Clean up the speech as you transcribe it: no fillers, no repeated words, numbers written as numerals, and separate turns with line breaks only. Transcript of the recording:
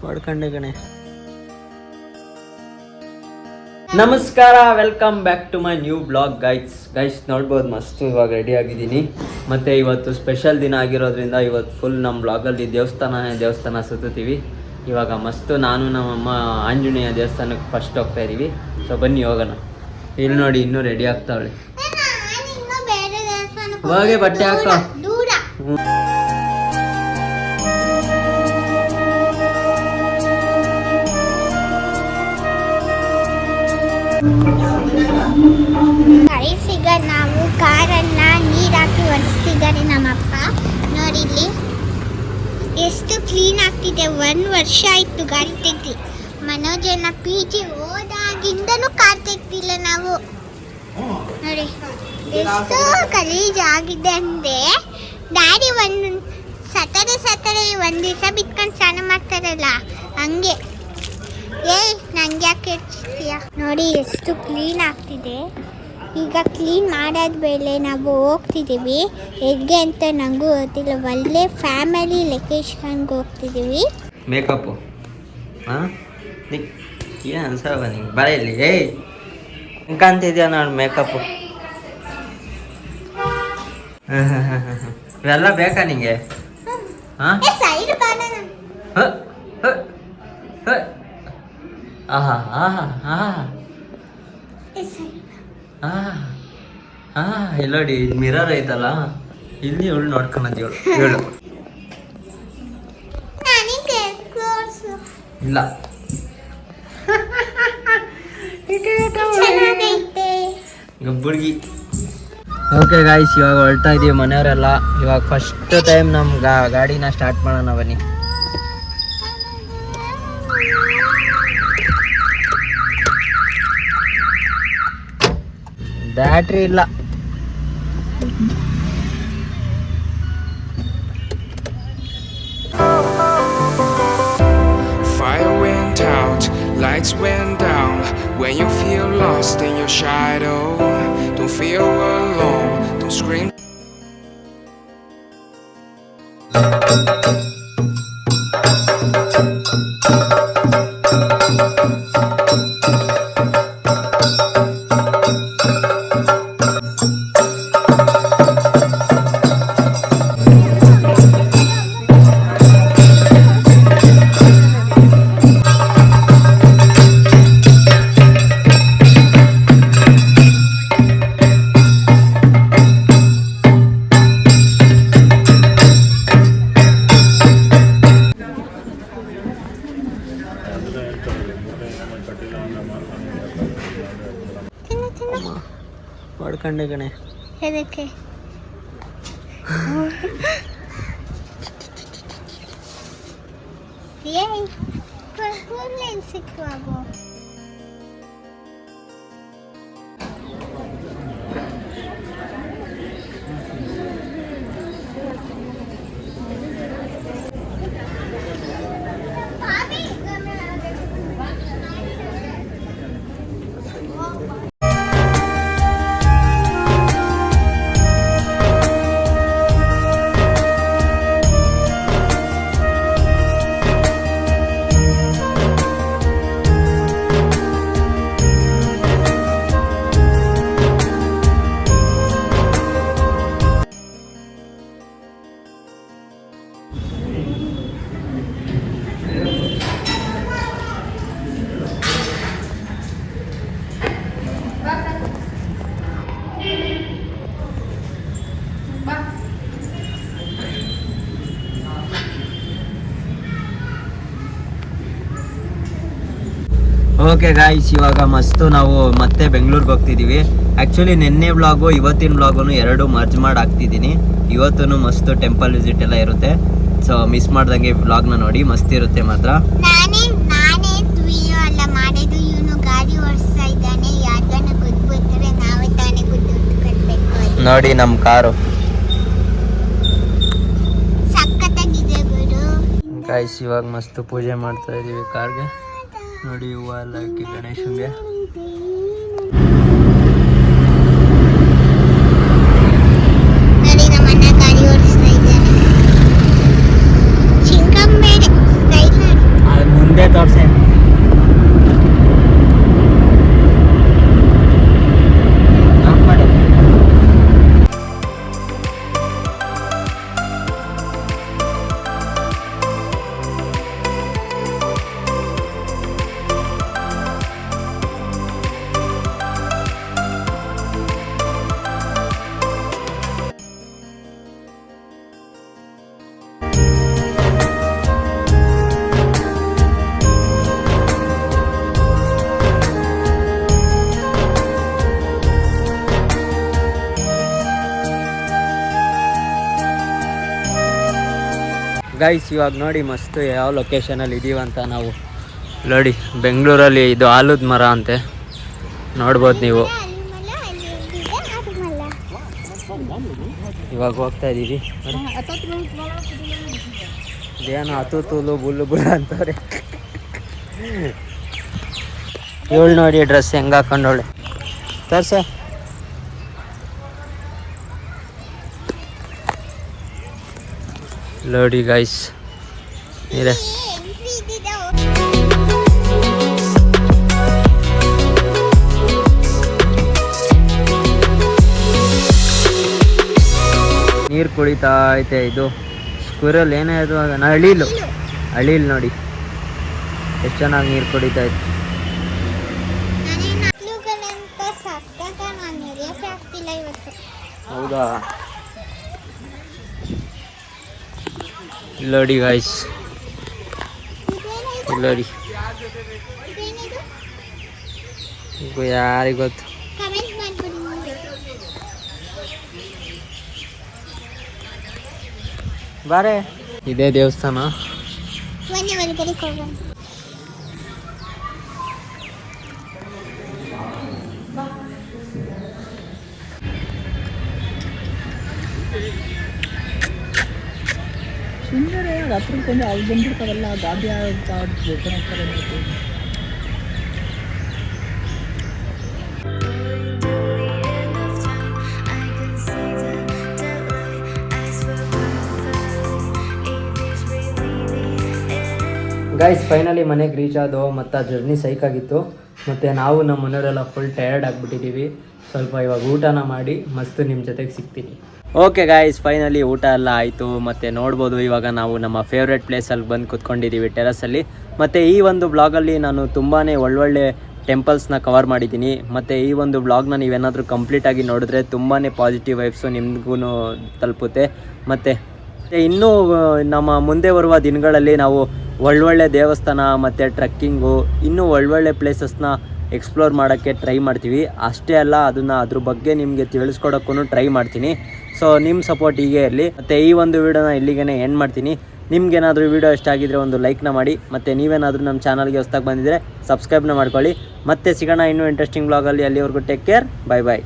ಮಾಡ್ಕೊಂಡೆ ಕಣೆ. ನಮಸ್ಕಾರ, welcome back to my new blog. Guys ನೋಡ್ಬೋದು, ಮಸ್ತ್ ಇವಾಗ ರೆಡಿ ಆಗಿದ್ದೀನಿ. ಮತ್ತು ಇವತ್ತು ಸ್ಪೆಷಲ್ ದಿನ ಆಗಿರೋದ್ರಿಂದ ಇವತ್ತು ಫುಲ್ ನಮ್ಮ ಬ್ಲಾಗಲ್ಲಿ ದೇವಸ್ಥಾನ ಸುತ್ತೀವಿ. ಇವಾಗ ಮಸ್ತು ನಾನು ನಮ್ಮಮ್ಮ ಆಂಜನೇಯ ದೇವಸ್ಥಾನಕ್ಕೆ ಫಸ್ಟ್ ಹೋಗ್ತಾ ಇದ್ದೀವಿ. ಸೊ ಬನ್ನಿ ಹೋಗೋಣ. ಇಲ್ಲಿ ನೋಡಿ ಇನ್ನೂ ರೆಡಿ ಆಗ್ತಾವಳೆ. ಇವಾಗೆ ಬಟ್ಟೆ ಹಾಕೋ.
ಈಗ ನಾವು ಕಾರನ್ನ ನೀರಾಕಿ ಒರೆಸ್ತಿದ್ದಾರೆ ನಮ್ಮಪ್ಪ. ನೋಡಿಲ್ಲಿ ಎಷ್ಟು ಕ್ಲೀನ್ ಆಗ್ತಿದೆ. 1 ವರ್ಷ ಆಯ್ತು ಗಾಡಿ ತೆಗ್ದು. ಮನೋಜನ PG ಹೋದಾಗಿಂದನೂ ಕಾರ್ ತೆಗ್ದಿಲ್ಲ ನಾವು. ನೋಡಿ ಎಷ್ಟು ಗಲೀಜ್ ಆಗಿದೆ ಅಂದ್ರೆ, ಡ್ಯಾಡಿ ಒಂದು ಸಟರ್ಡೆ ಒಂದು ದಿವಸ ಬಿಟ್ಕೊಂಡು ಸ್ನಾನ ಮಾಡ್ತಾರಲ್ಲ ಹಂಗೆ. ನಂಗೆ ಯಾಕೆ ಹೆಚ್ಚಿಸ್ತೀಯ? ನೋಡಿ ಎಷ್ಟು ಕ್ಲೀನ್ ಆಗ್ತಿದೆ. ಈಗ ಕ್ಲೀನ್ ಮಾಡಾದ್ಮೇಲೆ ನಾವು ಹೋಗ್ತಿದ್ದೀವಿ ಎಲ್ಲಿಗೆ ಅಂತ ನನಗೂ ಗೊತ್ತಿಲ್ಲ. ಒಳ್ಳೆ ಫ್ಯಾಮಿಲಿ ಲೊಕೇಶನ್ಗೆ ಹೋಗ್ತಿದ್ದೀವಿ.
ಮೇಕಪ್ಪು ಏನು ಅನ್ಸವ ನಿಂಗೆ? ಬರ ಇಲ್ಲಿ. ಕಾಣ್ತಿದ್ಯಾ ನೋಡಿ ಮೇಕಪ್ಪು. ಇವೆಲ್ಲ ಬೇಕಾ ನಿಂಗೆ? ಹಾಂ ಇಲ್ಲಿ ನೋಡಿ, ಮಿರರ್ ಐತಲ್ಲ, ಇಲ್ಲಿ ಇವಳು ನೋಡ್ಕೊಂಬಂದು ಹೇಳು ಇಲ್ಲ ಗಬ್ಬುಡ್ಗಿ. ಓಕೆ ಗಾಯ್ಸ್, ಇವಾಗ ಹೊರಡ್ತಾ ಇದೀವಿ ಮನೆಯವರೆಲ್ಲ. ಇವಾಗ ಫಸ್ಟ್ ಟೈಮ್ ನಮ್ಮ ಗಾಡಿನ ಸ್ಟಾರ್ಟ್ ಮಾಡೋಣ ಬನ್ನಿ. ಬ್ಯಾಟ್ರಿ ಇಲ್ಲ.
Fire went out, lights went down. When you feel lost in your shadow, don't feel alone, don't scream.
ಮಾಡ್ಕೊಂಡೆ ಕಣೆ.
ಎದಕ್ಕೆ? ಸಿಕ್ಕುವಾಗೋ
ಓಕೆ ಗಾಯ್ಸ್, ಇವಾಗ ಮಸ್ತು ನಾವು ಮತ್ತೆ ಬೆಂಗಳೂರಿಗೆ ಹೋಗ್ತಿದ್ದೀವಿ. ಆ್ಯಕ್ಚುಲಿ ನಿನ್ನೆ ವ್ಲಾಗು ಇವತ್ತಿನ ವ್ಲಾಗು ಎರಡು ಮರ್ಜ್ ಮಾಡಿ ಹಾಕ್ತಿದ್ದೀನಿ. ಇವತ್ತು ಮಸ್ತು ಟೆಂಪಲ್ ವಿಸಿಟ್ ಎಲ್ಲ ಇರುತ್ತೆ. ಸೊ ಮಿಸ್ ಮಾಡ್ದಂಗೆ ವ್ಲಾಗ್ನ ನೋಡಿ, ಮಸ್ತ್ ಇರುತ್ತೆ ಮಾತ್ರ. ನೋಡಿ ನಮ್ಮ ಕಾರು ಗಾಯ್ಸ್. ಇವಾಗ ಮಸ್ತ್ ಪೂಜೆ ಮಾಡ್ತಾ ಇದೀವಿ ಕಾರ್ಗೆ. ನೋಡಿ ಹೂವು ಎಲ್ಲ ಹಾಕಿ ಗಣೇಶನ್ಗೆ. ಗೈಸ್ ಇವಾಗ ನೋಡಿ ಮಸ್ತು ಯಾವ ಲೊಕೇಶನಲ್ಲಿ ಇದ್ದೀವಂತ ನಾವು ನೋಡಿ ಬೆಂಗಳೂರಲ್ಲಿ ಇದು ಆಲದ ಮರ ಅಂತೆ ನೋಡ್ಬೋದು ನೀವು. ಇವಾಗ ಹೋಗ್ತಾ ಇದ್ದೀವಿ. ಇದೇನೋ ಹತ್ತು ತೂಲು ಬುಲ್ಲು ಬುಲ್ಲ ಅಂತವ್ರೆ. ಇವಳು ನೋಡಿ ಡ್ರೆಸ್ ಹೆಂಗೆ ಹಾಕೊಂಡವಳೆ ತರ್ಸ. ನೋಡಿ ಗೈಸ್ ಇದೆ ನೀರು ಕುಡಿತಾ ಐತೆ. ಇದು ಸ್ಕೂರಲ್ಲಿ ಏನೇ ಅದು ಅದನ್ನು ಹಳೀಲು ನೋಡಿ ಎಷ್ಟು ಚೆನ್ನಾಗಿ ನೀರು ಕುಡಿತಾ ಐತೆ. ಹೌದಾ ನೋಡಿ ಗೈಸ್ ನೋಡಿ ಯಾರಿಗೆ ಗೊತ್ತು. ಬಾರೆ ಇದೇ ದೇವಸ್ಥಾನ.
ಸುಂದರ ಹತ್ರಕ್ಕೊಂದು ಅವ್ರು ಬಂದಿರ್ತಾರಲ್ಲ ಗಾಡಿ ಹೋಗ್ತಾರೆ.
ಗೈಸ್ ಫೈನಲಿ ಮನೆಗೆ ರೀಚ್ ಆದೋ ಮತ್ತು ಜರ್ನಿ ಸೈಕಾಗಿತ್ತು. ಮತ್ತು ನಾವು ನಮ್ಮ ಮನೆಯವರೆಲ್ಲ ಫುಲ್ ಟಯರ್ಡ್ ಆಗಿಬಿಟ್ಟಿದ್ದೀವಿ. ಸ್ವಲ್ಪ ಇವಾಗ ಊಟನ ಮಾಡಿ ಮಸ್ತ್ ನಿಮ್ಮ ಜೊತೆಗೆ ಸಿಗ್ತೀನಿ. ಓಕೆ ಗಾಯ್ಸ್ ಫೈನಲಿ ಊಟ ಎಲ್ಲ ಆಯಿತು. ಮತ್ತು ನೋಡ್ಬೋದು ಇವಾಗ ನಾವು ನಮ್ಮ ಫೇವ್ರೆಟ್ ಪ್ಲೇಸಲ್ಲಿ ಬಂದು ಕೂತ್ಕೊಂಡಿದ್ದೀವಿ ಟೆರಸಲ್ಲಿ. ಮತ್ತು ಈ ಒಂದು ಬ್ಲಾಗಲ್ಲಿ ನಾನು ತುಂಬಾ ಒಳ್ಳೊಳ್ಳೆ ಟೆಂಪಲ್ಸ್ನ ಕವರ್ ಮಾಡಿದ್ದೀನಿ. ಮತ್ತು ಈ ಒಂದು ಬ್ಲಾಗ್ನ ನೀವೇನಾದರೂ ಕಂಪ್ಲೀಟಾಗಿ ನೋಡಿದ್ರೆ ತುಂಬಾ ಪಾಸಿಟಿವ್ ವೈಬ್ಸು ನಿಮಗೂ ತಲುಪುತ್ತೆ. ಮತ್ತು ಇನ್ನೂ ನಮ್ಮ ಮುಂದೆ ಬರುವ ದಿನಗಳಲ್ಲಿ ನಾವು ಒಳ್ಳೊಳ್ಳೆ ದೇವಸ್ಥಾನ ಮತ್ತು ಟ್ರೆಕ್ಕಿಂಗು ಇನ್ನೂ ಒಳ್ಳೊಳ್ಳೆ ಪ್ಲೇಸಸ್ನ ಎಕ್ಸ್ಪ್ಲೋರ್ ಮಾಡೋಕ್ಕೆ ಟ್ರೈ ಮಾಡ್ತೀವಿ. ಅಷ್ಟೇ ಅಲ್ಲ ಅದ್ರ ಬಗ್ಗೆ ನಿಮಗೆ ತಿಳಿಸ್ಕೊಡೋಕ್ಕೂ ಟ್ರೈ ಮಾಡ್ತೀನಿ. ಸೊ ನಿಮ್ಮ ಸಪೋರ್ಟ್ ಹೀಗೆ ಇರಲಿ. ಮತ್ತು ಈ ಒಂದು ವೀಡಿಯೋನ ಇಲ್ಲಿಗೆ ಎಂಡ್ ಮಾಡ್ತೀನಿ. ನಿಮ್ಗೇನಾದರೂ ವೀಡಿಯೋ ಇಷ್ಟ ಆಗಿದ್ರೆ ಒಂದು ಲೈಕ್ನ ಮಾಡಿ. ಮತ್ತು ನೀವೇನಾದರೂ ನಮ್ಮ ಚಾನಲ್ಗೆ ಹೊಸ್ದಾಗಿ ಬಂದಿದ್ದರೆ ಸಬ್ಸ್ಕ್ರೈಬ್ನ ಮಾಡ್ಕೊಳ್ಳಿ. ಮತ್ತೆ ಸಿಗೋಣ ಇನ್ನೂ ಇಂಟ್ರೆಸ್ಟಿಂಗ್ ಬ್ಲಾಗಲ್ಲಿ. ಅಲ್ಲಿವರೆಗೂ ಟೇಕ್ ಕೇರ್. ಬಾಯ್ ಬಾಯ್.